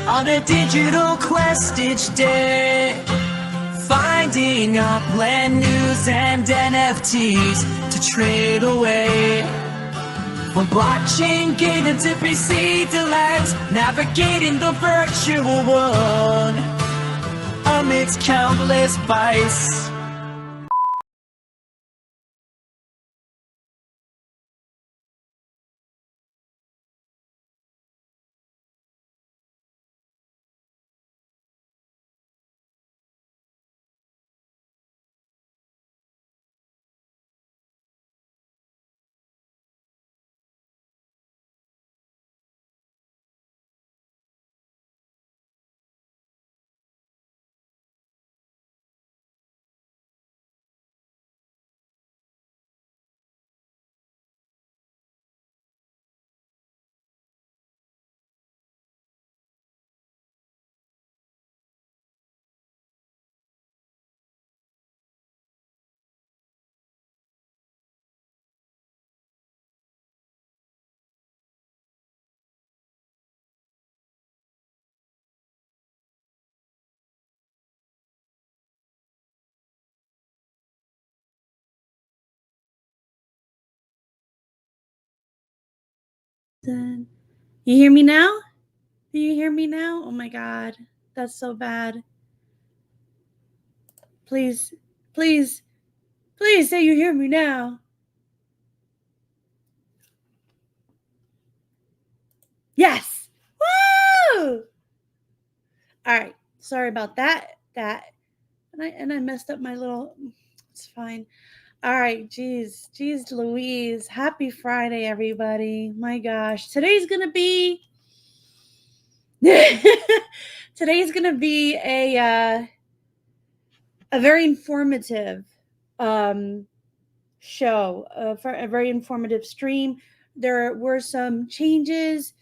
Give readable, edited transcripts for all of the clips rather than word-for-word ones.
On a digital quest each day, finding Upland news and NFTs to trade away. From blockchain gated to PC delights, navigating the virtual world amidst countless bytes. You hear me now? Do you hear me now? Oh my God, that's so bad. Please, please, please say you hear me now. Yes. Woo! All right. Sorry about that. And I messed up my little. It's fine. All right. Geez, Louise. Happy Friday, everybody. My gosh, today's gonna be. Today's gonna be a very informative show, for a very informative stream. There were some changes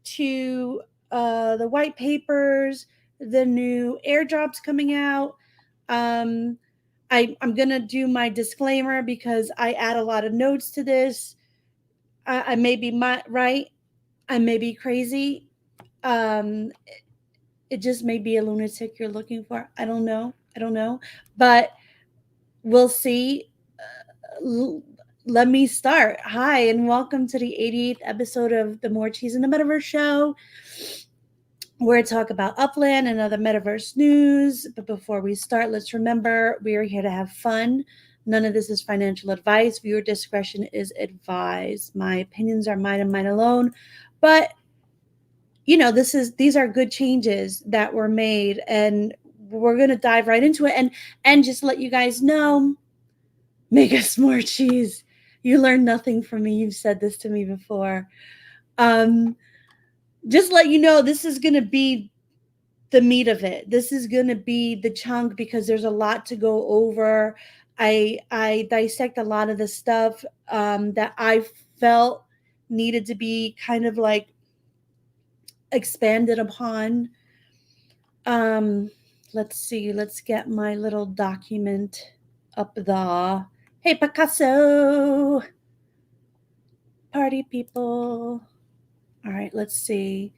to the white papers, the new airdrops coming out. I'm going to do my disclaimer because I add a lot of notes to this. I may be right. I may be crazy. It just may be a lunatic you're looking for. I don't know. But we'll see. Let me start. Hi, and welcome to the 88th episode of the More Cheese in the Metaverse show, where I talk about Upland and other metaverse news. But before we start, let's remember we are here to have fun. None of this is financial advice. Viewer discretion is advised. My opinions are mine and mine alone. But these are good changes that were made, and we're gonna dive right into it. And just let you guys know, make us more cheese. You learn nothing from me. You've said this to me before. Just let you know, this is going to be the meat of it. This is going to be the chunk because there's a lot to go over. I dissect a lot of the stuff that I felt needed to be kind of like expanded upon. Let's see. Let's get my little document up there. Hey, Picasso. Party people. All right, let's see.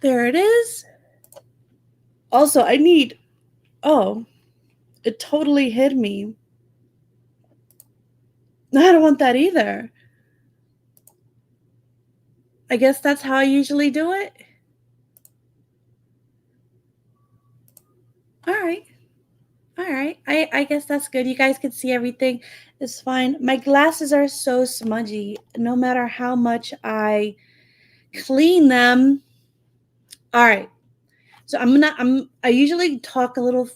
There it is. Also, it totally hid me. I don't want that either. I guess that's how I usually do it. All right. I guess that's good. You guys can see everything. It's fine. My glasses are so smudgy. No matter how much I clean them. All right. So I usually talk a little.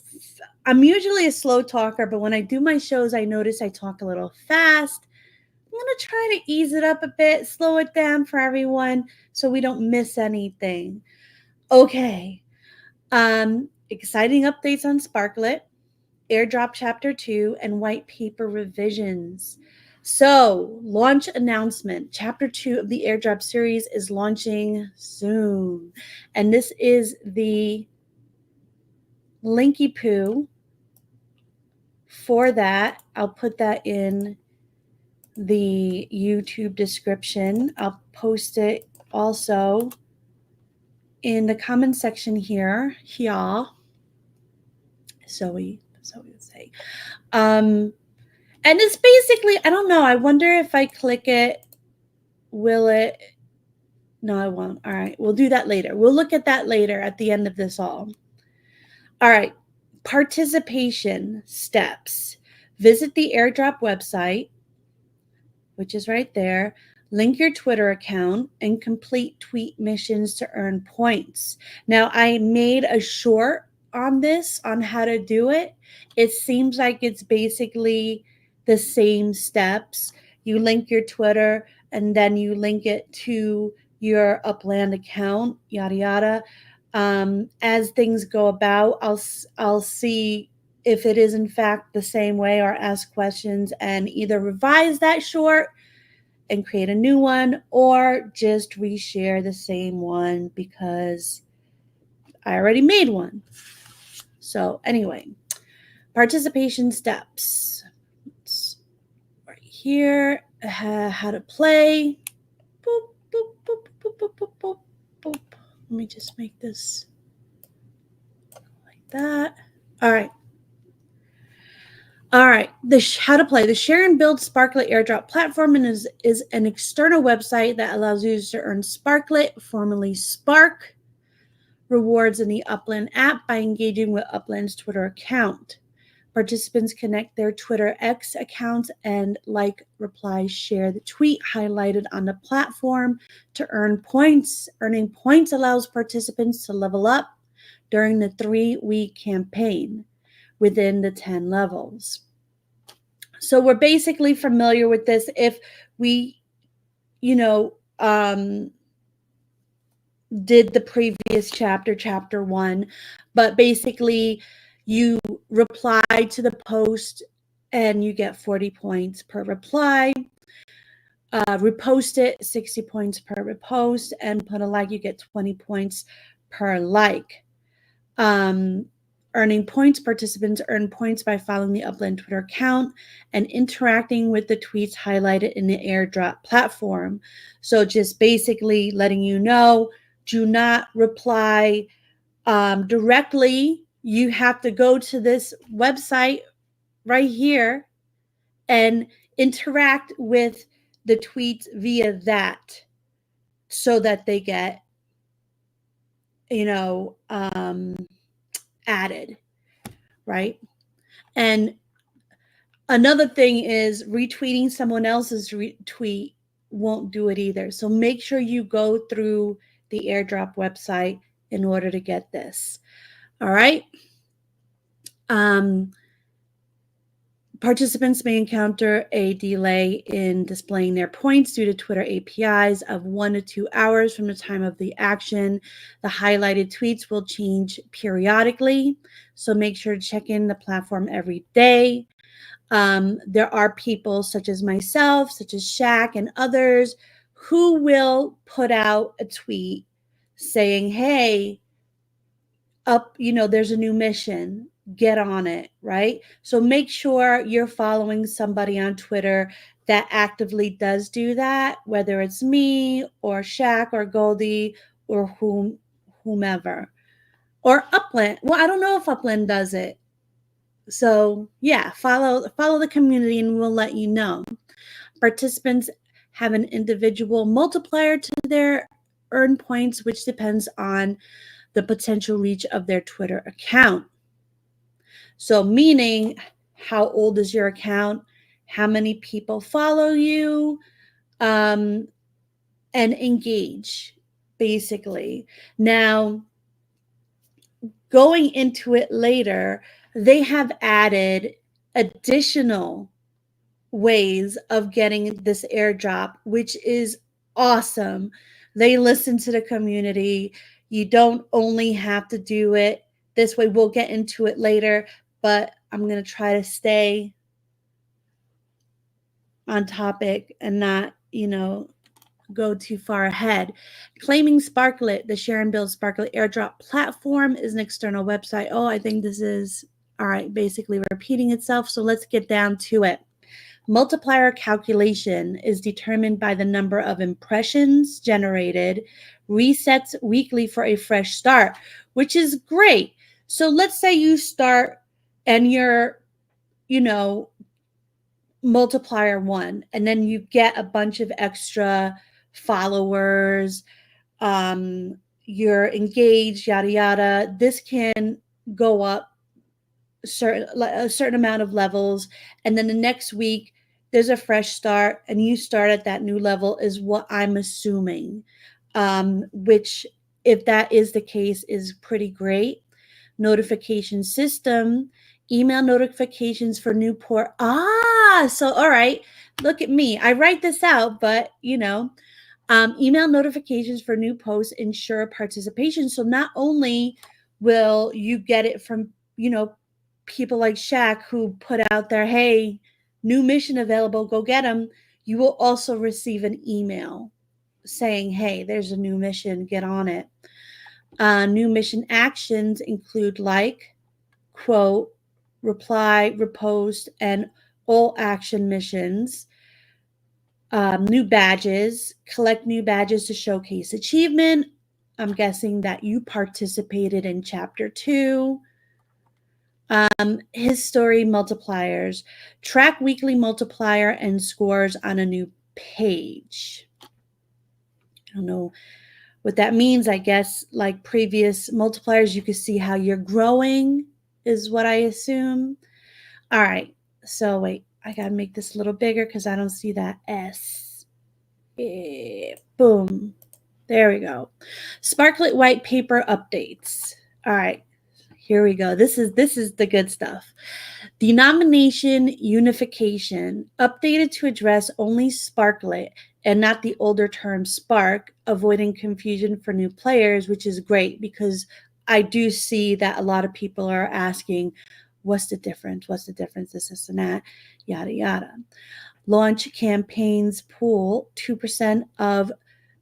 I'm usually a slow talker, but when I do my shows, I notice I talk a little fast. I'm going to try to ease it up a bit, slow it down for everyone so we don't miss anything. Okay. Exciting updates on Sparklet, Airdrop Chapter 2, and White Paper revisions. So, launch announcement. Chapter 2 of the Airdrop series is launching soon. And this is the Linky Poo for that. I'll put that in the YouTube description. I'll post it also in the comment section here, so we would say. And it's basically, I don't know, I wonder if I click it, will it? No, I won't. All right, we'll do that later. We'll look at that later at the end of this all. All right, participation steps. Visit the airdrop website, which is right there. Link your Twitter account and complete tweet missions to earn points. Now, I made a short on this, on how to do it. It seems like it's basically the same steps. You link your Twitter and then you link it to your Upland account, yada, yada. As things go about, I'll see if it is in fact the same way, or ask questions and either revise that short and create a new one, or just reshare the same one because I already made one. So anyway, participation steps. It's right here, how to play. Boop, boop, boop, boop, boop, boop, boop, boop. Let me just make this like that. All right. All right, how to play. The Share and Build Sparklet Airdrop platform is an external website that allows users to earn Sparklet, formerly Spark, rewards in the Upland app by engaging with Upland's Twitter account. Participants connect their Twitter X accounts and like, reply, share the tweet highlighted on the platform to earn points. Earning points allows participants to level up during the 3-week campaign within the 10 levels. So we're basically familiar with this. If we, did the previous chapter 1, but basically you reply to the post and you get 40 points per reply. Repost it, 60 points per repost, and put a like, you get 20 points per like. Earning points, participants earn points by following the Upland Twitter account and interacting with the tweets highlighted in the airdrop platform. So just basically letting you know, do not reply directly. You have to go to this website right here and interact with the tweets via that, so that they get, added, right? And another thing is retweeting someone else's tweet won't do it either. So make sure you go through the airdrop website in order to get this. All right. Participants may encounter a delay in displaying their points due to Twitter APIs of 1 to 2 hours from the time of the action. The highlighted tweets will change periodically, so make sure to check in the platform every day. There are people such as myself, such as Shaq and others, who will put out a tweet saying, hey, there's a new mission, get on it, right? So make sure you're following somebody on Twitter that actively does do that, whether it's me or Shaq or Goldie or whomever, or Upland. Well, I don't know if Upland does it. So yeah, follow the community and we'll let you know. Participants have an individual multiplier to their earn points, which depends on the potential reach of their Twitter account. So meaning, how old is your account? How many people follow you? And engage, basically. Now, going into it later, they have added additional ways of getting this airdrop, which is awesome. They listen to the community. You don't only have to do it this way. We'll get into it later, but I'm going to try to stay on topic and not, go too far ahead. Claiming Sparklet, the Share and Build Sparklet Airdrop platform, is an external website. Oh, I think this is, all right, basically repeating itself. So let's get down to it. Multiplier calculation is determined by the number of impressions generated, resets weekly for a fresh start, which is great. So let's say you start and you're, multiplier 1, and then you get a bunch of extra followers, you're engaged, yada yada. This can go up a certain amount of levels, and then the next week there's a fresh start and you start at that new level, is what I'm assuming. Which, if that is the case, is pretty great. Notification system, email notifications for new port. So all right, look at me, I write this out, but email notifications for new posts ensure participation. So not only will you get it from, people like Shaq who put out there, hey, new mission available, go get them. You will also receive an email saying, hey, there's a new mission, get on it. New mission actions include like, quote, reply, repost, and all action missions. New badges, collect new badges to showcase achievement. I'm guessing that you participated in chapter 2. History multipliers, track weekly multiplier and scores on a new page. I don't know what that means. I guess like previous multipliers, you can see how you're growing, is what I assume. All right, so wait, I gotta make this a little bigger because I don't see that S. Boom. There we go. Sparklet White Paper updates. All right, here we go. This is the good stuff. Denomination unification, updated to address only Sparklet and not the older term Spark, avoiding confusion for new players, which is great because I do see that a lot of people are asking, what's the difference? What's the difference? This and that, yada, yada. Launch campaigns pool, 2% of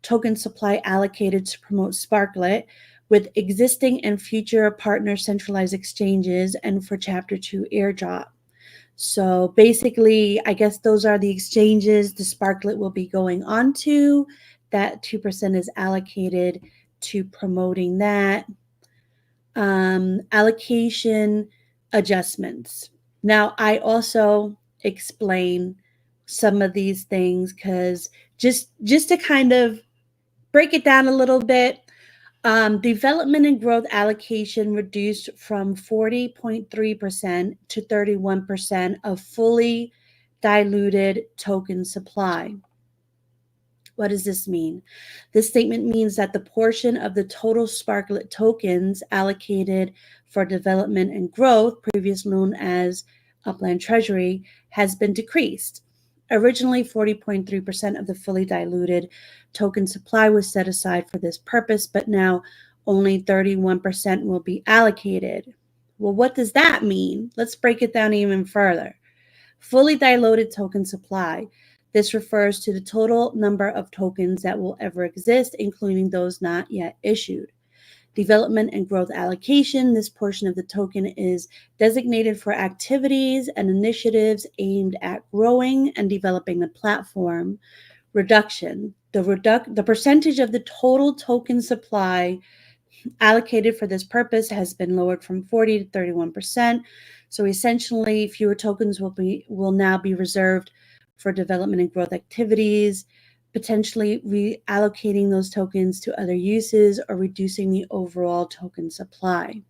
token supply allocated to promote Sparklet with existing and future partner centralized exchanges, and for chapter 2 airdrop. So basically, I guess those are the exchanges the Sparklet will be going on to. That 2% is allocated to promoting that. Allocation adjustments. Now, I also explain some of these things because just to kind of break it down a little bit. Development and growth allocation reduced from 40.3% to 31% of fully diluted token supply. What does this mean? This statement means that the portion of the total Sparklet tokens allocated for development and growth, previously known as Upland Treasury, has been decreased. Originally, 40.3% of the fully diluted token supply was set aside for this purpose, but now only 31% will be allocated. Well, what does that mean? Let's break it down even further. Fully diluted token supply. This refers to the total number of tokens that will ever exist, including those not yet issued. Development and growth allocation. This portion of the token is designated for activities and initiatives aimed at growing and developing the platform. Reduction. The percentage of the total token supply allocated for this purpose has been lowered from 40 to 31%. So essentially, fewer tokens will now be reserved for development and growth activities, potentially reallocating those tokens to other uses or reducing the overall token supply.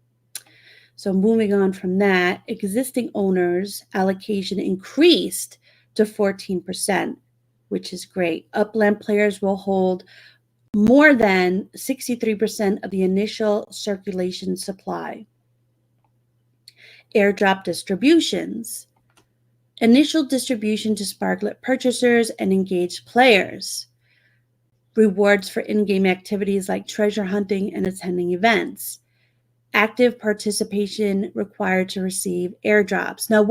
So moving on from that, existing owners' allocation increased to 14%, which is great. Upland players will hold more than 63% of the initial circulation supply. Airdrop distributions. Initial distribution to Sparklet purchasers and engaged players. Rewards for in-game activities like treasure hunting and attending events. Active participation required to receive airdrops. Now,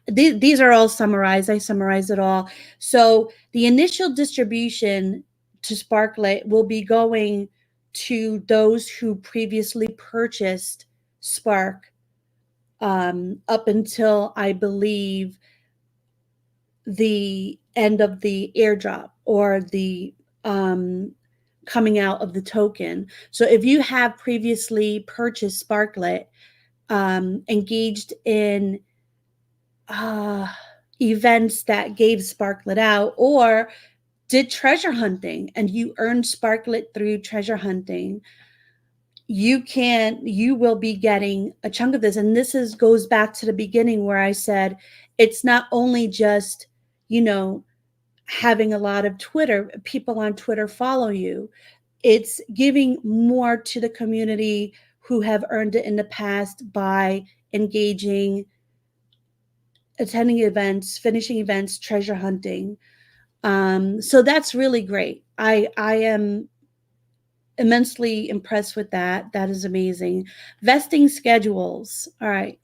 these are all summarized. I summarized it all. So the initial distribution to Sparklet will be going to those who previously purchased Spark up until, I believe, the end of the airdrop or the coming out of the token. So if you have previously purchased Sparklet, engaged in events that gave Sparklet out, or did treasure hunting and you earned Sparklet through treasure hunting, you will be getting a chunk of this. And this goes back to the beginning where I said it's not only just, having a lot of people on Twitter follow you. It's giving more to the community who have earned it in the past by engaging, attending events, finishing events, treasure hunting. So that's really great. I am immensely impressed with that. That is amazing. Vesting schedules. All right.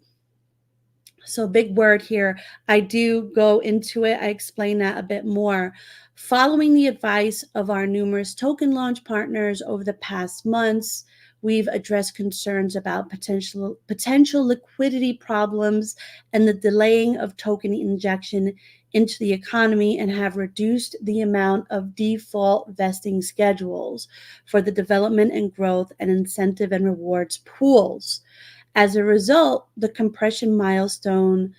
So big word here. I do go into it. I explain that a bit more. Following the advice of our numerous token launch partners over the past months, we've addressed concerns about potential liquidity problems and the delaying of token injection into the economy, and have reduced the amount of default vesting schedules for the development and growth and incentive and rewards pools. As a result, the compression milestones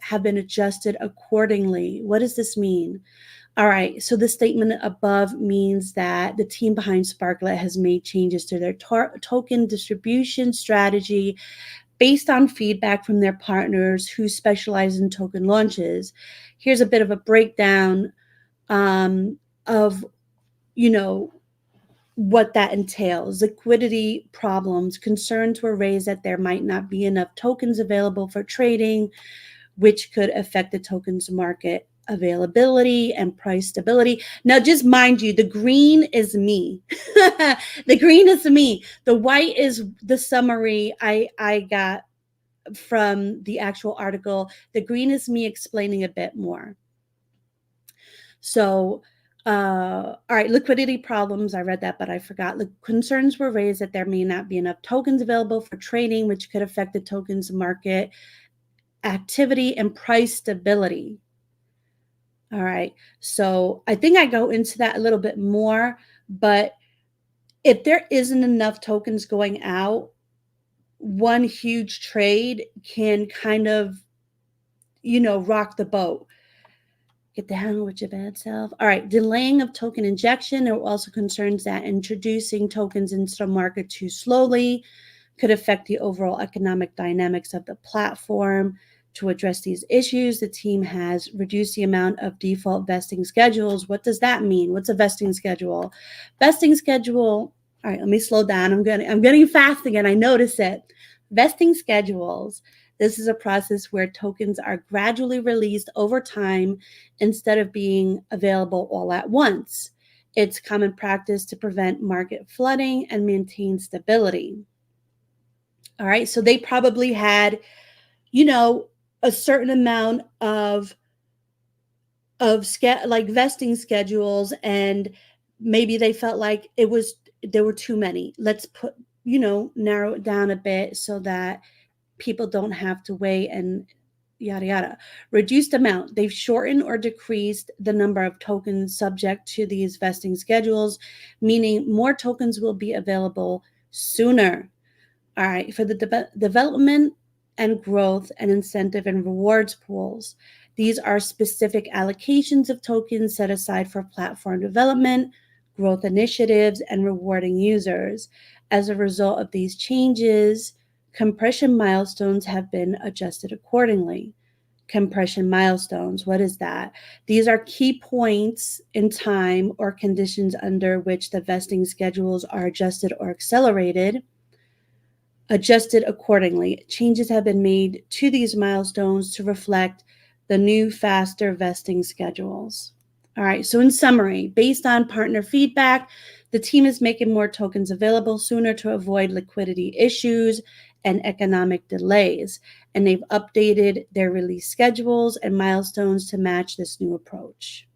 have been adjusted accordingly. What does this mean? All right, so the statement above means that the team behind Sparklet has made changes to their token distribution strategy based on feedback from their partners who specialize in token launches. Here's a bit of a breakdown of, what that entails. Liquidity problems. Concerns were raised that there might not be enough tokens available for trading, which could affect the tokens market availability and price stability. Now, just mind you, the green is me. The green is me. The white is the summary I got from the actual article. The green is me explaining a bit more. So, all right, liquidity problems. I read that, but I forgot. Concerns were raised that there may not be enough tokens available for trading, which could affect the tokens market activity and price stability. All right, so I think I go into that a little bit more, but if there isn't enough tokens going out, one huge trade can kind of, rock the boat. Get down with your bad self. All right, delaying of token injection. There were also concerns that introducing tokens into the market too slowly could affect the overall economic dynamics of the platform. To address these issues, the team has reduced the amount of default vesting schedules. What does that mean? What's a vesting schedule? Vesting schedule. All right, let me slow down. I'm getting fast again. I notice it. Vesting schedules. This is a process where tokens are gradually released over time instead of being available all at once. It's common practice to prevent market flooding and maintain stability. All right, so they probably had, a certain amount of vesting schedules, and maybe they felt like there were too many. Let's narrow it down a bit so that people don't have to wait and yada yada. Reduced amount. They've shortened or decreased the number of tokens subject to these vesting schedules, meaning more tokens will be available sooner. All right, for the development and growth and incentive and rewards pools. These are specific allocations of tokens set aside for platform development, growth initiatives, and rewarding users. As a result of these changes, compression milestones have been adjusted accordingly. Compression milestones, what is that? These are key points in time or conditions under which the vesting schedules are adjusted or accelerated. Adjusted accordingly. Changes have been made to these milestones to reflect the new, faster vesting schedules. All right, so in summary, based on partner feedback, the team is making more tokens available sooner to avoid liquidity issues and economic delays, and they've updated their release schedules and milestones to match this new approach.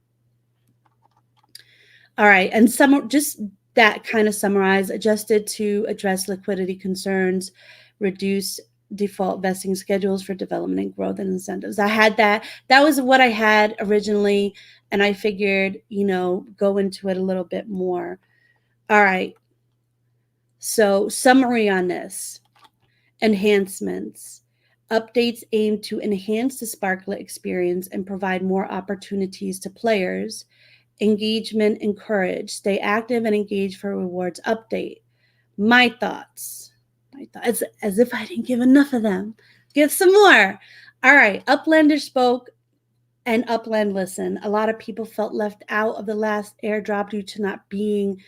All right, and just that kind of summarize, adjusted to address liquidity concerns, reduce default vesting schedules for development and growth and incentives. I had that. That was what I had originally, and I figured, go into it a little bit more. All right. So, summary on this. Enhancements. Updates aim to enhance the Sparklet experience and provide more opportunities to players. Engagement encouraged. Stay active and engage for rewards. Update. My thoughts. As if I didn't give enough of them. Give some more. All right. Uplander spoke and Upland listened. A lot of people felt left out of the last airdrop due to not being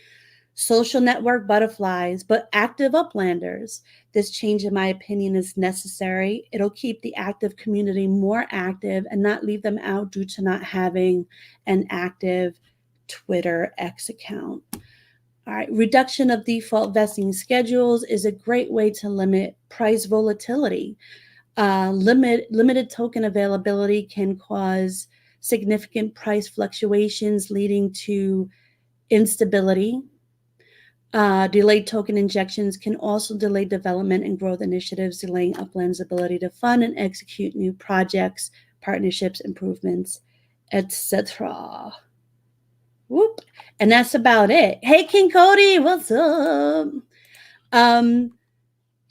social network butterflies, but active Uplanders. This change, in my opinion, is necessary. It'll keep the active community more active and not leave them out due to not having an active Twitter X account. All right, reduction of default vesting schedules is a great way to limit price volatility. Limited token availability can cause significant price fluctuations, leading to instability. Delayed token injections can also delay development and growth initiatives, delaying Upland's ability to fund and execute new projects, partnerships, improvements, etc. Whoop. And that's about it. Hey, King Cody, what's up?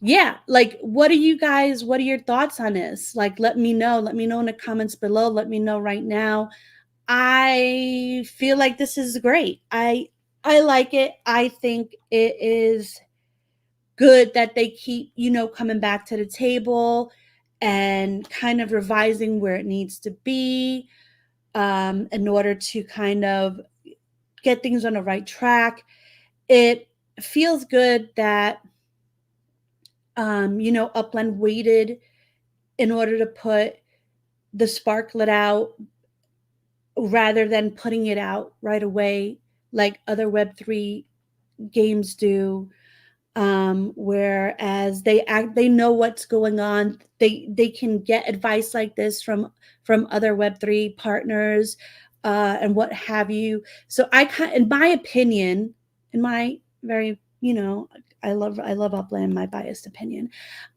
Yeah, like, what are your thoughts on this? Like, let me know in the comments below. Let me know right now. I feel like this is great. I like it. I think it is good that they keep, coming back to the table and kind of revising where it needs to be, in order to kind of get things on the right track. It feels good that, Upland waited in order to put the Sparklet out rather than putting it out right away like other Web3 games do. Whereas they know what's going on. They can get advice like this from other Web3 partners, and what have you. So in my opinion, in my very, I love Upland, my biased opinion,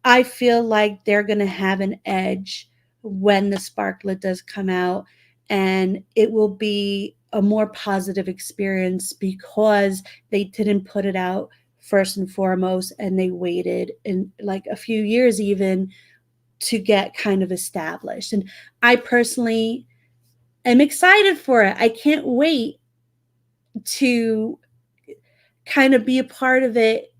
I feel like they're going to have an edge when the Sparklet does come out, and it will be a more positive experience because they didn't put it out first and foremost, and they waited in like a few years even to get kind of established. And I personally am excited for it. I can't wait to kind of be a part of it,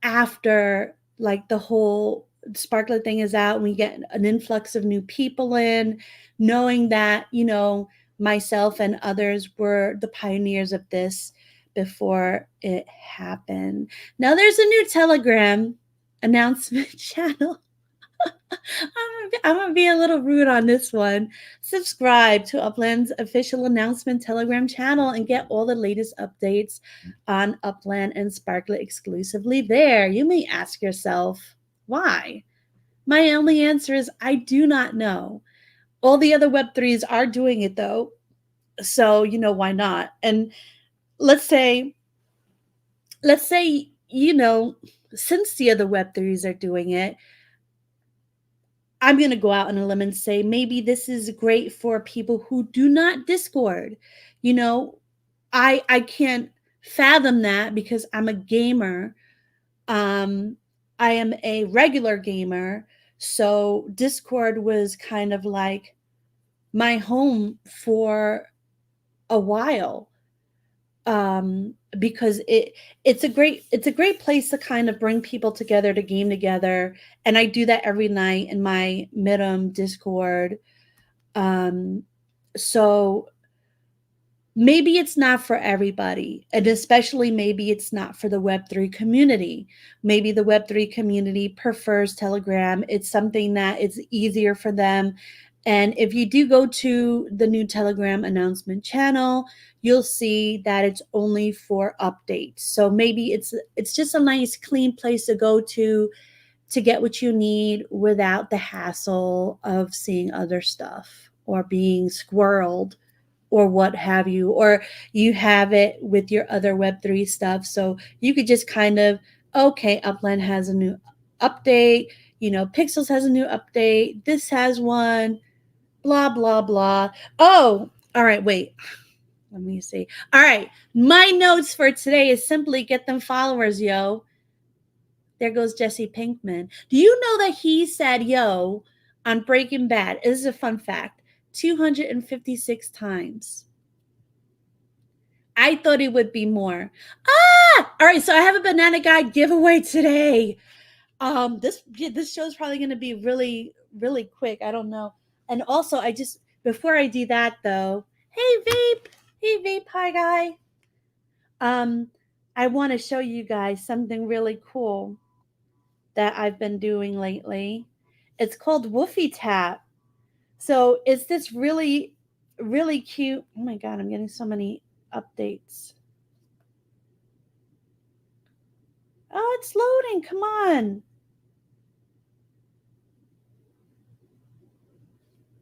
after like the whole Sparklet thing is out and we get an influx of new people in, knowing that, myself and others were the pioneers of this before it happened. Now there's a new Telegram announcement channel. I'm gonna be a little rude on this one. Subscribe to Upland's official announcement Telegram channel and get all the latest updates on Upland and Sparklet exclusively there. You may ask yourself, why? My only answer is I do not know. All the other Web3s are doing it though. So, why not? And let's say, since the other Web3s are doing it, I'm going to go out on a limb and say maybe this is great for people who do not Discord. I can't fathom that because I'm a gamer. I am a regular gamer. So Discord was kind of like my home for a while. Because it's a great place to kind of bring people together to game together, and I do that every night in my MITM Discord. So maybe it's not for everybody, and especially maybe it's not for the Web3 community. Maybe the Web3 community prefers Telegram. It's something that it's easier for them. And if you do go to the new Telegram announcement channel, you'll see that it's only for updates. So maybe it's just a nice, clean place to go to get what you need without the hassle of seeing other stuff or being squirreled or what have you, or you have it with your other Web3 stuff. So you could just kind of, okay, Upland has a new update. Pixels has a new update. This has one. Blah, blah, blah. Oh, all right, wait. Let me see. All right. My notes for today is simply get them followers, yo. There goes Jesse Pinkman. Do you know that he said yo on Breaking Bad? This is a fun fact. 256 times. I thought it would be more. All right, so I have a banana guide giveaway today. This show is probably going to be really really quick. I don't know. And also, before I do that though, hey vape, hi guy. I want to show you guys something really cool that I've been doing lately. It's called Woofy Tap. So it's this really really cute. Oh my god, I'm getting so many updates. Oh, it's loading. Come on.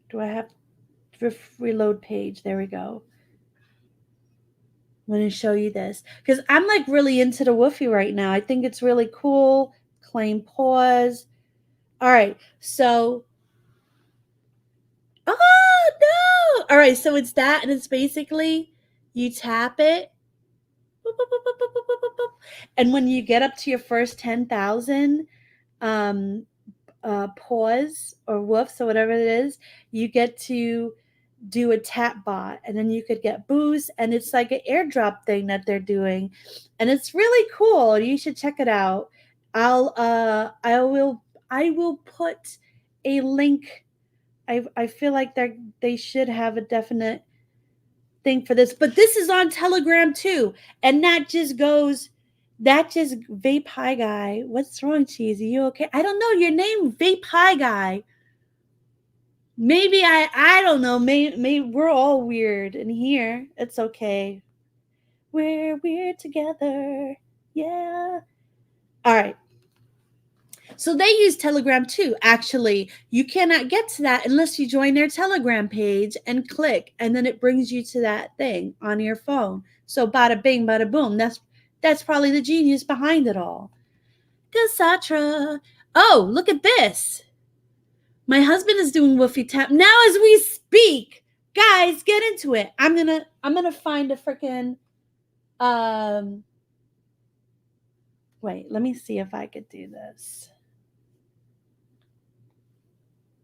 Do I have to reload page? There we go. I'm going to show you this because I'm like really into the Woofy right now. I think it's really cool. Claim pause. All right. So, oh no. All right. So it's that. And it's basically you tap it. And when you get up to your first 10,000, pause or woofs or whatever it is, you get to do a tap bot and then you could get boost, and it's like an airdrop thing that they're doing, and it's really cool. You should check it out. I will put a link. I feel like they should have a definite thing for this, but this is on Telegram too, and that just vape high guy. What's wrong, Cheesy? You okay? I don't know your name, vape high guy. Maybe I don't know. Maybe we're all weird in here. It's okay. We're weird together. Yeah. All right. So they use Telegram too. Actually, you cannot get to that unless you join their Telegram page and click, and then it brings you to that thing on your phone. So bada bing, bada boom. That's probably the genius behind it all. Cassatra. Oh, look at this. My husband is doing Woofy Tap now as we speak. Guys, get into it. I'm gonna find a freaking wait, let me see if I could do this.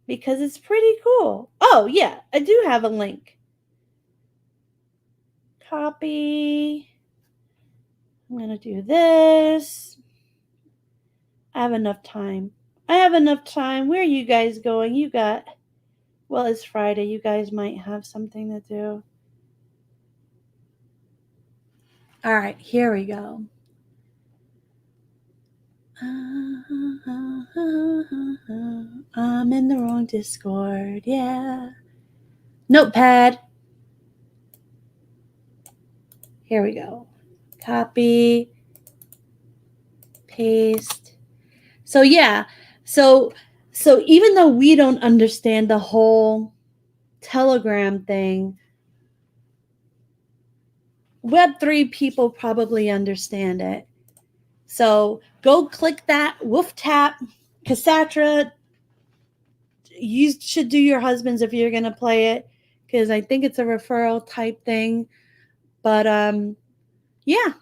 Because it's pretty cool. Oh yeah, I do have a link. Copy. I'm gonna do this. I have enough time. Where are you guys going? Well, it's Friday. You guys might have something to do. All right, here we go. I'm in the wrong Discord. Yeah. Notepad. Here we go. Copy. Paste. So yeah. So even though we don't understand the whole Telegram thing, Web3 people probably understand it. So go click that Woof Tap, Cassatra. You should do your husband's if you're going to play it, because I think it's a referral type thing. But yeah.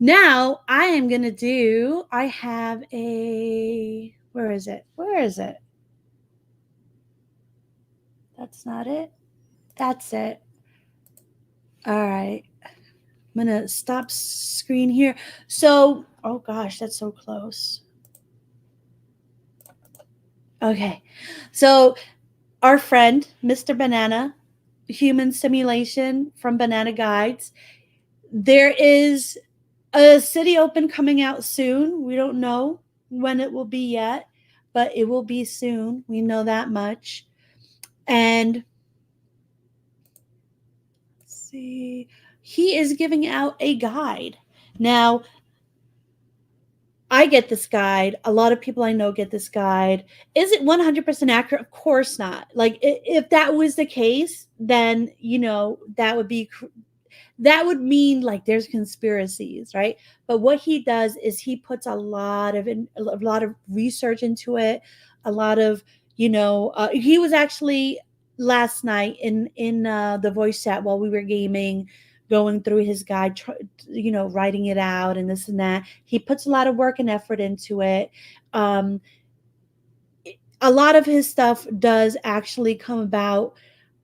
Now I am going to do, I have a, where is it? That's not it. That's it. All right. I'm going to stop screen here. So, oh gosh, that's so close. Okay. So our friend, Mr. Banana, human simulation from Banana Guides. There is a city open coming out soon. We don't know when it will be yet, but it will be soon. We know that much. And let's see, he is giving out a guide. Now, I get this guide. A lot of people I know get this guide. Is it 100% accurate? Of course not. Like, if that was the case, then, that would be that would mean like there's conspiracies, right? But what he does is he puts a lot of research into it, a lot of, he was actually last night in the voice chat while we were gaming, going through his guide, writing it out and this and that. He puts a lot of work and effort into it. A lot of his stuff does actually come about.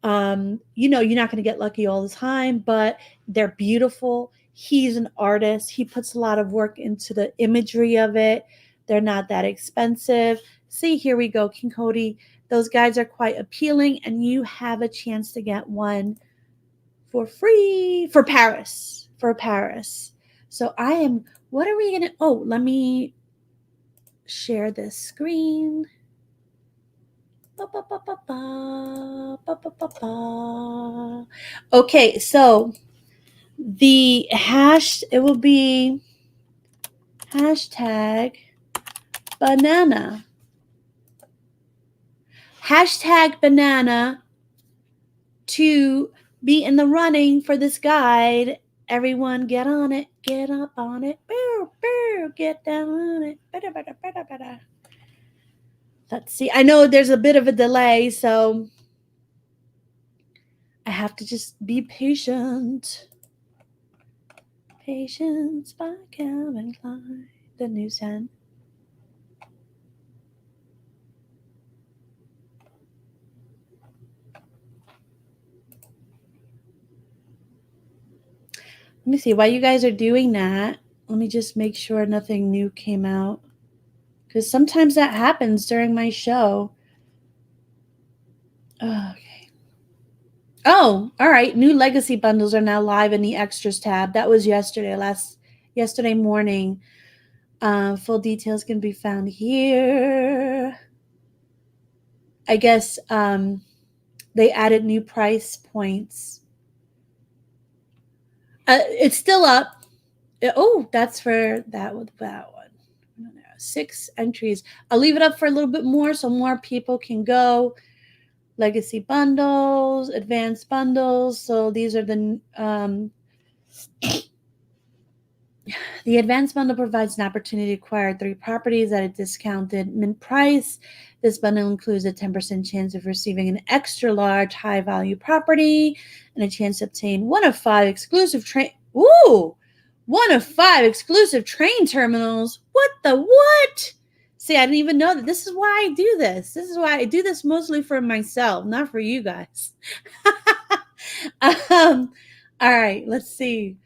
You're not going to get lucky all the time, but they're beautiful. He's an artist. He puts a lot of work into the imagery of it. They're not that expensive. See, here we go, King Cody. Those guides are quite appealing, and you have a chance to get one for free for Paris. So what are we going to, let me share this screen. Okay, so it will be hashtag banana. Hashtag banana to be in the running for this guide. Everyone get on it. Get up on it. Get down on it. Let's see. I know there's a bit of a delay, so I have to just be patient. Patience by Calvin Klein, the new scent. Let me see. While you guys are doing that, let me just make sure nothing new came out. Because sometimes that happens during my show. Okay. Oh, all right. New legacy bundles are now live in the extras tab. That was yesterday morning. Full details can be found here. I guess they added new price points. It's still up. That's for that one. 6 entries. I'll leave it up for a little bit more so more people can go. Legacy bundles, advanced bundles. So these are the advanced bundle provides an opportunity to acquire 3 properties at a discounted mint price. This bundle includes a 10% chance of receiving an extra large high value property and a chance to obtain one of 5 exclusive train terminals. What? See, I didn't even know that. This is why I do this. This is why I do this mostly for myself, not for you guys. All right, let's see.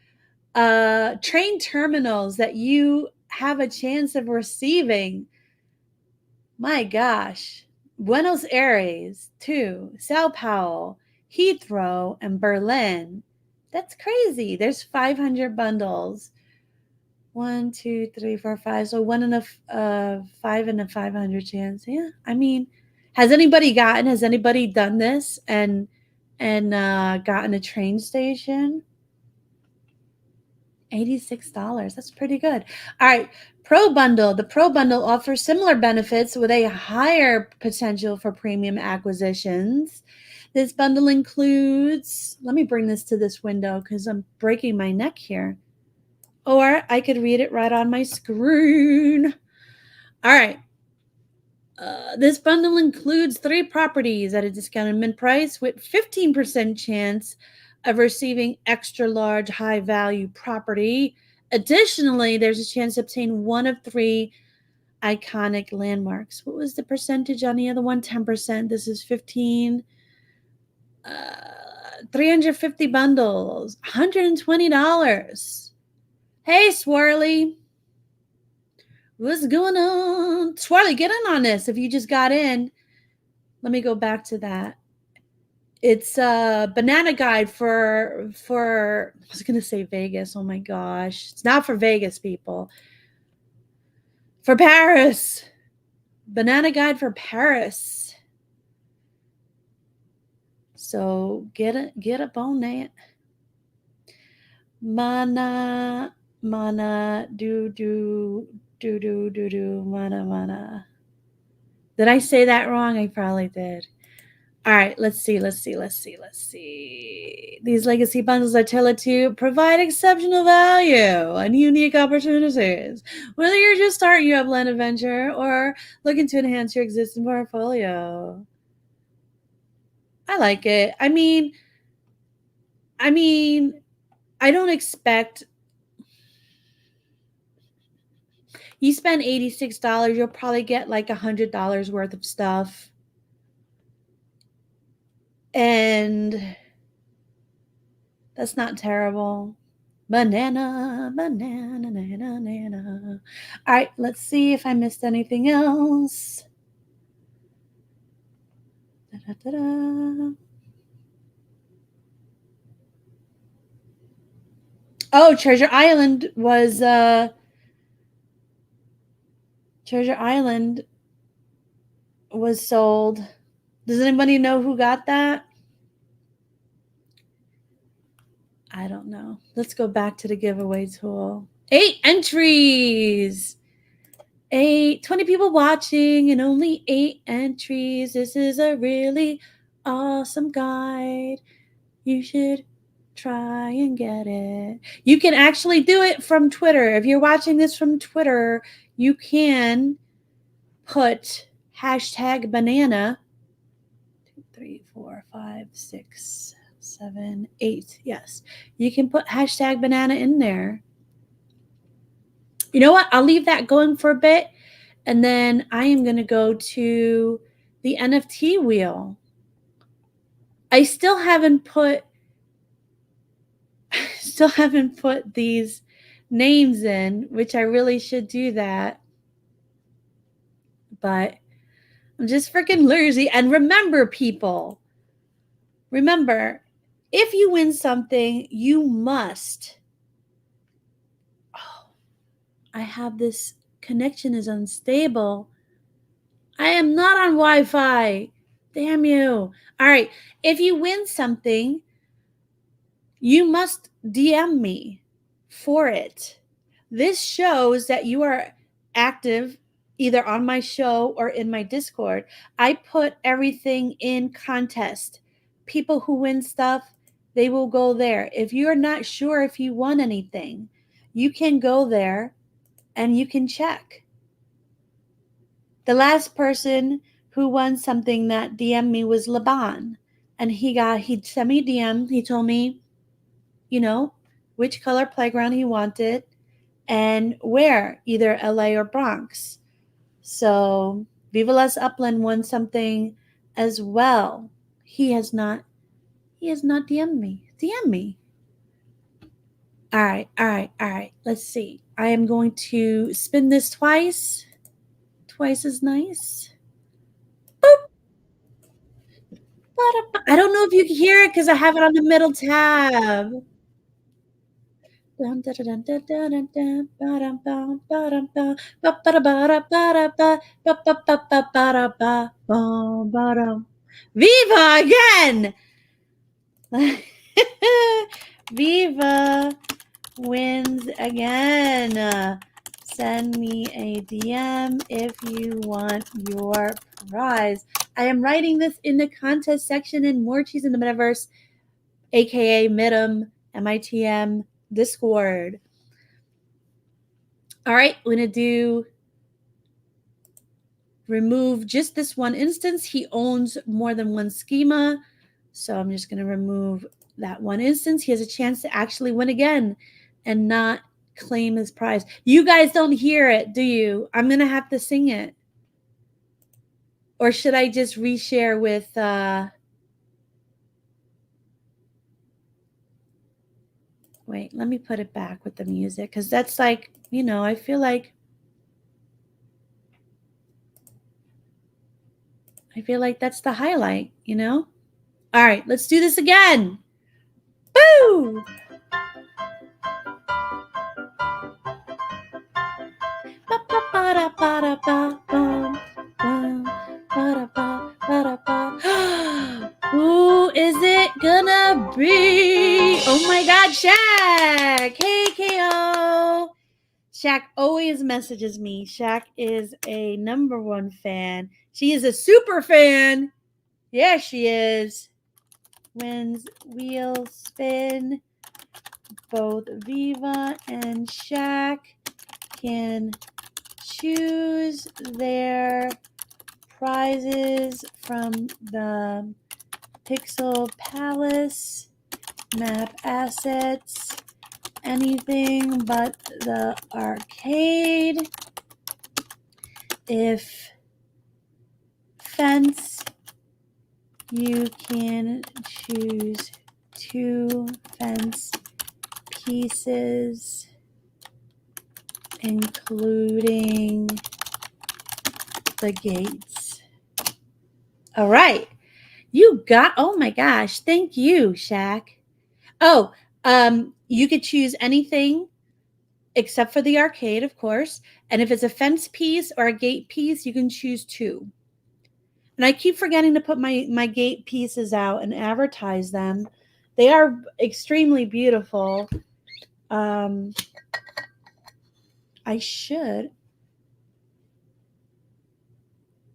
Train terminals that you have a chance of receiving. My gosh. Buenos Aires, 2, Sao Paulo, Heathrow, and Berlin. That's crazy. There's 500 bundles. 1, 2, 3, 4, 5. So 1 in a 5 in a 500 chance. Yeah. I mean, has anybody done this and gotten a train station? $86. That's pretty good. All right. Pro Bundle. The Pro Bundle offers similar benefits with a higher potential for premium acquisitions. This bundle includes, let me bring this to this window because I'm breaking my neck here. Or I could read it right on my screen. All right. This bundle includes 3 properties at a discounted mint price with 15% chance of receiving extra large high value property. Additionally, there's a chance to obtain 1 of 3 iconic landmarks. What was the percentage on the other one? 10%. This is 15. 350 bundles, $120. Hey, Swirly. What's going on? Swirly, get in on this if you just got in. Let me go back to that. It's a banana guide for I was going to say Vegas. Oh my gosh. It's not for Vegas, people. For Paris. Banana guide for Paris. So get up on that. Mana, do, mana. Did I say that wrong? I probably did. All right, let's see. These legacy bundles are tailored to provide exceptional value and unique opportunities. Whether you're just starting your Upland adventure or looking to enhance your existing portfolio. I like it. I mean, I don't expect you spend $86, you'll probably get like $100 worth of stuff. And that's not terrible. Banana. All right, let's see if I missed anything else. Da-da-da-da. Oh, Treasure Island was sold. Does anybody know who got that? I don't know. Let's go back to the giveaway tool. 8 entries. 20 people watching and only 8 entries. This is a really awesome guide. You should try and get it. You can actually do it from Twitter. If you're watching this from Twitter, you can put hashtag banana 2, 3, 4, 5, 6, 7, 8. Yes, you can put hashtag banana in there. You know what? I'll leave that going for a bit, and then I am going to go to the NFT wheel. I still haven't put these names in, which I really should do that. But I'm just freaking lazy. And remember, people, if you win something, you must. Oh, I have this connection is unstable. I am not on Wi-Fi. Damn you. All right. If you win something, you must DM me for it. This shows that you are active either on my show or in my Discord. I put everything in contest. People who win stuff, they will go there. If you're not sure if you won anything, you can go there and you can check. The last person who won something that DM'd me was Laban. And he sent me a DM. He told me, which color playground he wanted and where, either LA or Bronx. So Viva Las Upland won something as well. He has not DM'd me. DM me. All right. Let's see. I am going to spin this twice. Twice as nice. Boop. I don't know if you can hear it because I have it on the middle tab. Viva again! Viva wins again. Send me a DM if you want your prize. I am writing this in the contest section in More Cheese in the Metaverse, aka MITM Discord. All right, we're going to remove just this one instance. He owns more than one schema. So I'm just going to remove that one instance. He has a chance to actually win again and not claim his prize. You guys don't hear it, do you? I'm going to have to sing it. Or should I just reshare with... Wait, let me put it back with the music because that's like, I feel like that's the highlight, All right, let's do this again. Boo! Who is it gonna be? Oh my God, Shaq! Hey, KO! Shaq always messages me. Shaq is a #1 fan. She is a super fan. Yeah, she is. When's wheels spin, both Viva and Shaq can choose their prizes from the Pixel Palace map assets, anything but the arcade. If fence, you can choose 2 fence pieces, including the gates. All right. You got, oh my gosh. Thank you, Shaq. Oh, you could choose anything except for the arcade, of course. And if it's a fence piece or a gate piece, you can choose 2. And I keep forgetting to put my gate pieces out and advertise them. They are extremely beautiful. I should.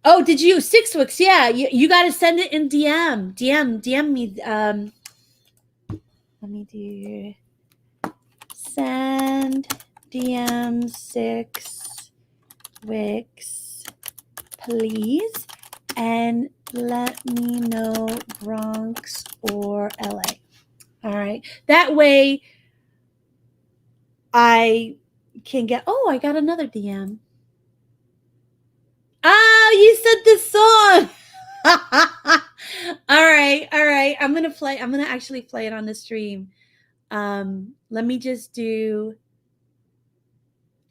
Oh, did you 6 weeks? Yeah, you got to send it in DM me. Let me do send DM 6 weeks, please, and let me know Bronx or LA. All right, that way I can get. Oh, I got another DM. Oh, you said this song. All right. I'm gonna actually play it on the stream. Let me just do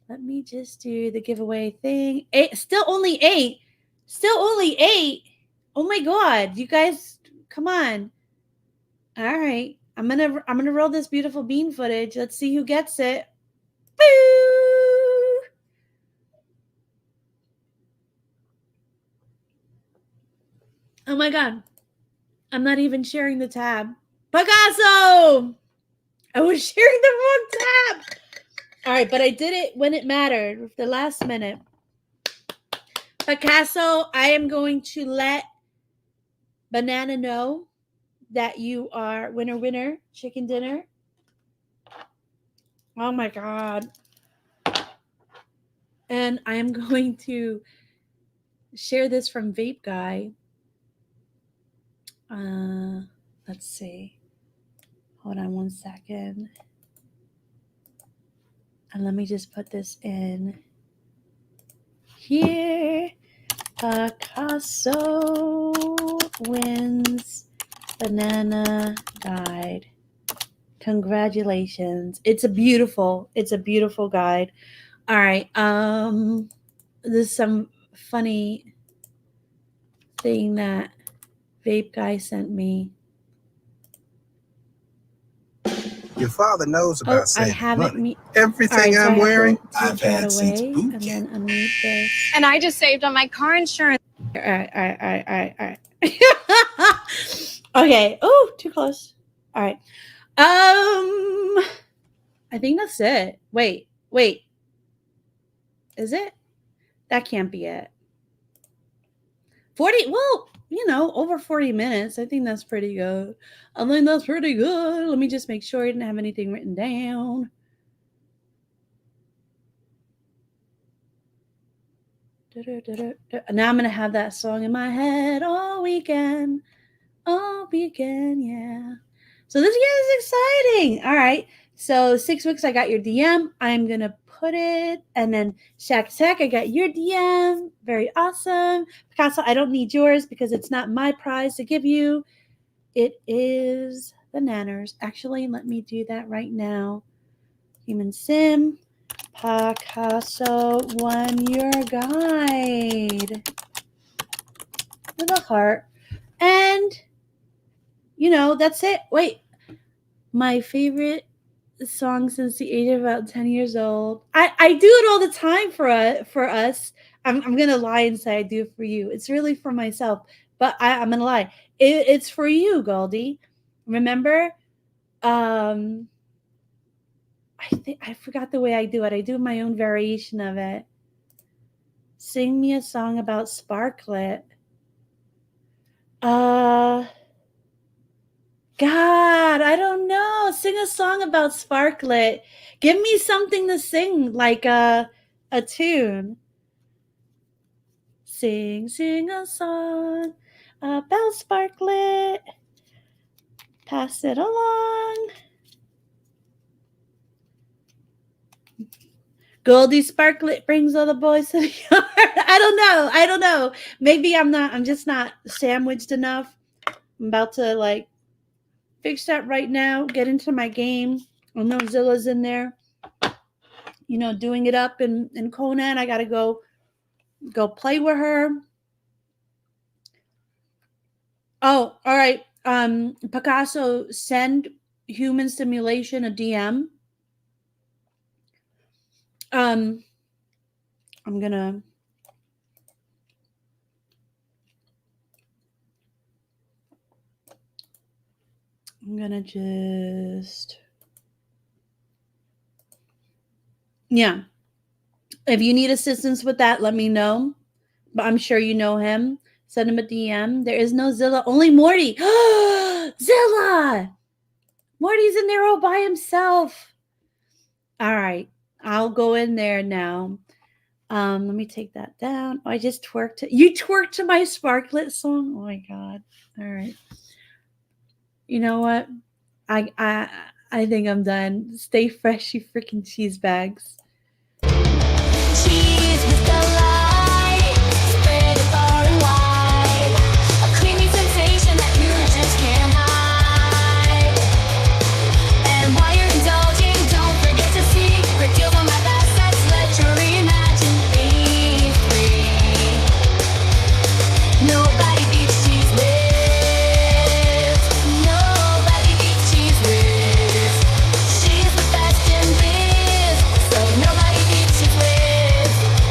the giveaway thing. Still only eight. Oh my god, you guys, come on. All right. I'm gonna roll this beautiful bean footage. Let's see who gets it. Boo! Oh my god. I'm not even sharing the tab. Picasso! I was sharing the wrong tab. All right, but I did it when it mattered, the last minute. Picasso, I am going to let Banana know that you are winner, chicken dinner. Oh my god. And I am going to share this from Vape Guy. Let's see. Hold on one second. And let me just put this in here. Picasso wins banana guide. Congratulations. It's a beautiful guide. All right. There's some funny thing that Vape Guy sent me. Your father knows about saving money. Everything right, so I'm wearing, I've had since boot camp. And unmute this. And I just saved on my car insurance. All right. Okay. Oh, too close. All right. I think that's it. Wait. Is it? That can't be it. 40, well, over 40 minutes. I think that's pretty good. Let me just make sure I didn't have anything written down. Now I'm going to have that song in my head all weekend, yeah. So this is exciting. All right. So 6 weeks, I got your DM. I'm going to put it. And then Shaq Tech, I got your DM. Very awesome. Picasso, I don't need yours because it's not my prize to give you. It is the Nanners. Actually, let me do that right now. Human Sim. Picasso won your guide. With a heart. And, that's it. Wait. My favorite song since the age of about 10 years old. I do it all the time for us. I'm gonna lie and say I do it for you. It's really for myself, but I'm gonna lie. It's for you, Goldie. Remember? I think I forgot the way I do it. I do my own variation of it. Sing me a song about Sparklet. God, I don't know. Sing a song about Sparklet. Give me something to sing, like a tune. Sing a song about Sparklet. Pass it along. Goldie Sparklet brings all the boys to the yard. I don't know. Maybe I'm just not sandwiched enough. I'm about to like fix that right now. Get into my game. I know Zilla's in there. You know, doing it up in Conan. I gotta go play with her. Oh, all right. Picasso, send human simulation a DM. I'm gonna just, yeah. If you need assistance with that, let me know. But I'm sure you know him. Send him a DM. There is no Zilla, only Morty. Zilla! Morty's in there all by himself. All right. I'll go in there now. Let me take that down. Oh, I just twerked. You twerked to my Sparklet song? Oh my God. All right. You know what? I think I'm done. Stay fresh, you freaking cheese bags. Cheese with the